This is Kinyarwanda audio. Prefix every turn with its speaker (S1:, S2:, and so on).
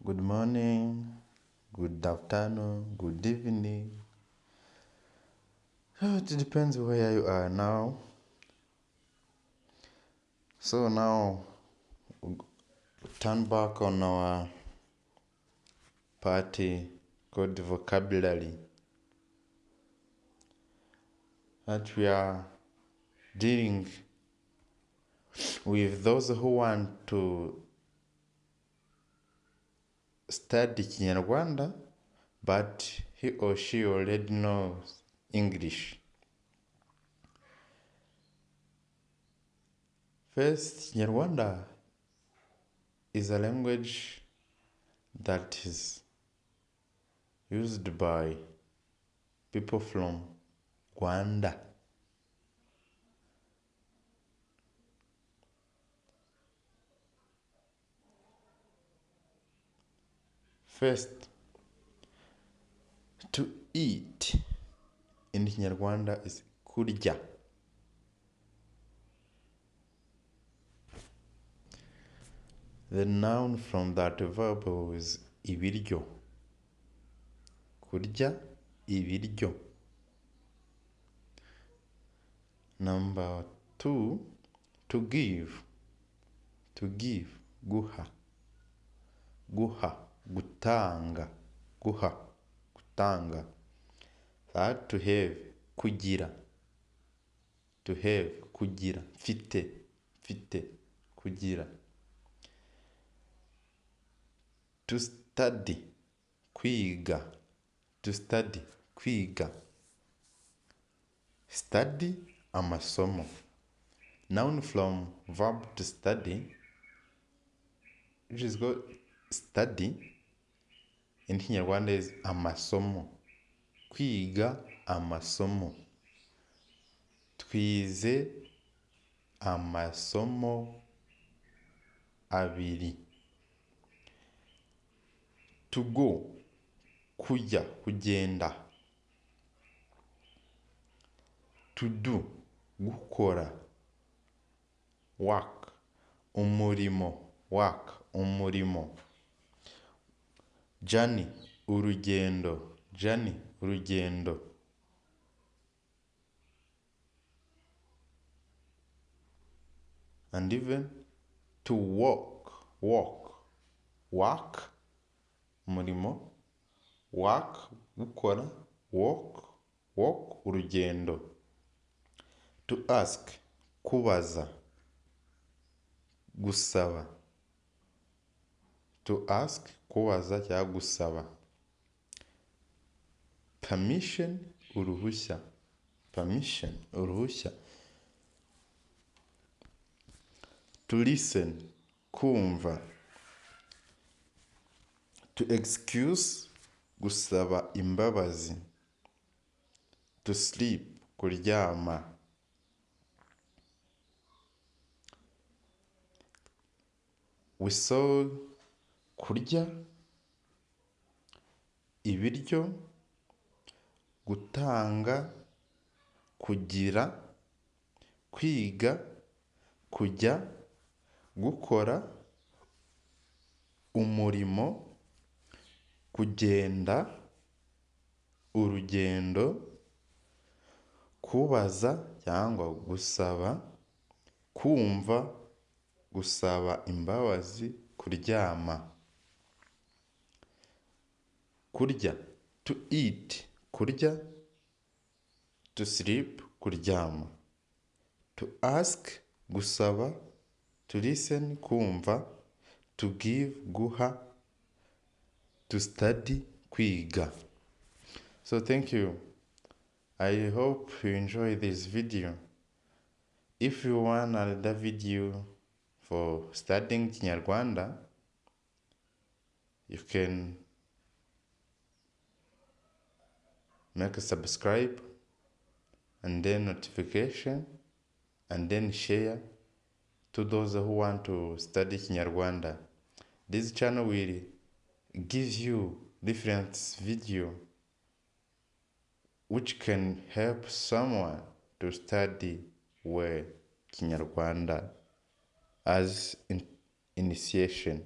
S1: Good morning, good afternoon, good evening. It depends where you are now. So now, turn back on our party called vocabulary that we are dealing with those who want to study Kinyarwanda, but he or she already knows English. First, Kinyarwanda is a language that is used by people from Rwanda. First, to eat in Kinyarwanda is kurya. The noun from that verb is ibiryo. Kurya, ibiryo. Number 2, to give. To give, guha. Guha, gutanga. Guha, gutanga. That to have, kugira. To have, kugira. Fite, fite, kugira. To study, kwiga. To study, kwiga. Study, amasomo. Noun from verb to study, which is called study, in Kinyarwanda is amasomo. Kwiga, amasomo. Twize amasomo abiri. To go, kujya, kugenda. To do, gukora. Work, umurimo. Work, umurimo. Journey, urugendo. Journey, urugendo. And even to walk, walk. Work, umurimo. Work, gukora. Walk, walk, urugendo. To ask, kubaza. Gusaba. To ask, kubaza cyangwa gusaba. Permission, uruhushya. Permission, uruhushya. To listen, kumva. To excuse, gusaba imbabazi. To sleep, kuryama. We saw kurya, ibiryo, gutanga, kugira, kwiga, kujya, gukora, umurimo, kugenda, urugendo, kubaza cyangwa gusaba, kumva, gusaba imbabazi, kuryama. Kurya, to eat, kurya. To sleep, kuryama. To ask, gusaba. To listen, kumva. To give, guha. To study, kwiga. So thank you. I hope you enjoy this video. If you want another video for studying Kinyarwanda, you can make a subscribe and then notification and then share to those who want to study Kinyarwanda. This channel will give you different video which can help someone to study well Kinyarwanda as initiation.